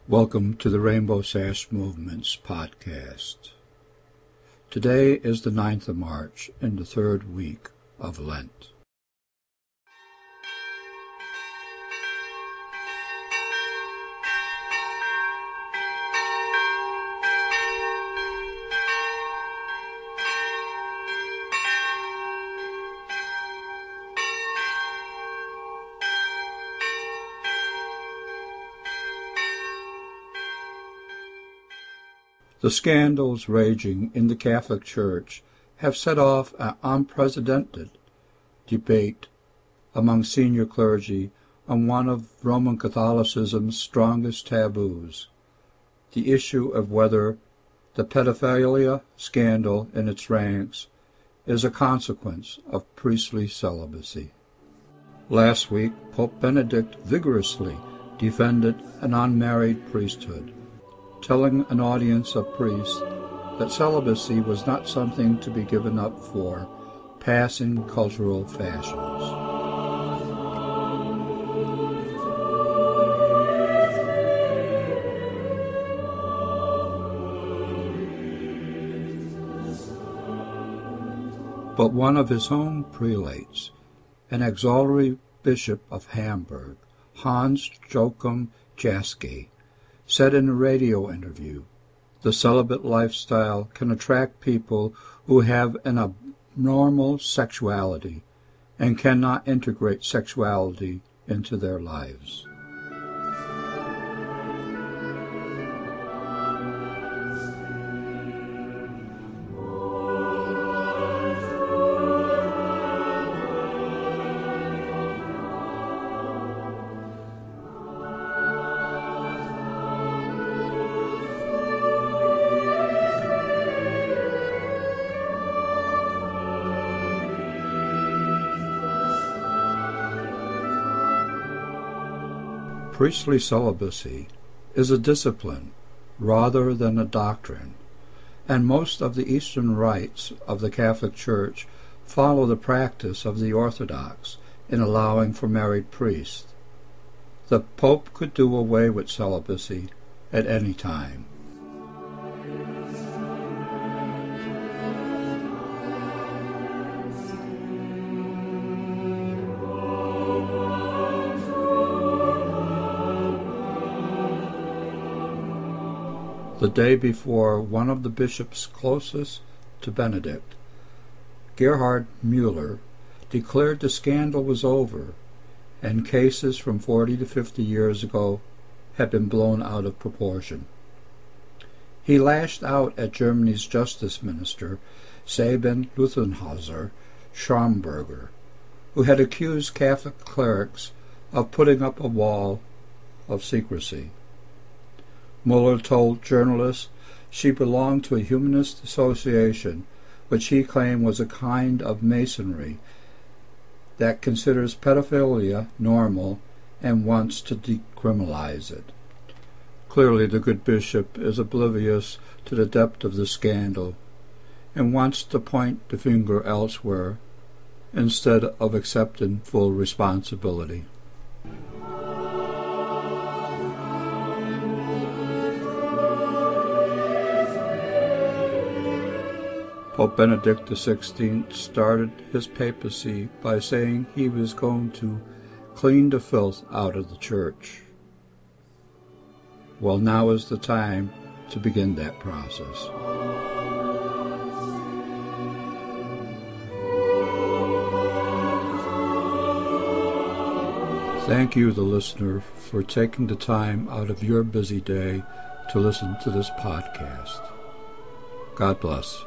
Welcome to the Rainbow Sash Movements podcast. Today is the 9th of March in the third week of Lent. The scandals raging in the Catholic Church have set off an unprecedented debate among senior clergy on one of Roman Catholicism's strongest taboos, the issue of whether the pedophilia scandal in its ranks is a consequence of priestly celibacy. Last week, Pope Benedict vigorously defended an unmarried priesthood, telling an audience of priests that celibacy was not something to be given up for passing cultural fashions. But one of his own prelates, an auxiliary bishop of Hamburg, Hans Joachim Jaske, said in a radio interview, "The celibate lifestyle can attract people who have an abnormal sexuality and cannot integrate sexuality into their lives." Priestly celibacy is a discipline rather than a doctrine, and most of the Eastern rites of the Catholic Church follow the practice of the Orthodox in allowing for married priests. The Pope could do away with celibacy at any time. The day before, one of the bishops closest to Benedict, Gerhard Müller, declared the scandal was over and cases from 40 to 50 years ago had been blown out of proportion. He lashed out at Germany's justice minister, Sabin Luthenhauser Schramberger, who had accused Catholic clerics of putting up a wall of secrecy. Muller told journalists she belonged to a humanist association which he claimed was a kind of masonry that considers pedophilia normal and wants to decriminalize it. Clearly the good bishop is oblivious to the depth of the scandal and wants to point the finger elsewhere instead of accepting full responsibility. Pope Benedict XVI started his papacy by saying he was going to clean the filth out of the Church. Well, now is the time to begin that process. Thank you, the listener, for taking the time out of your busy day to listen to this podcast. God bless.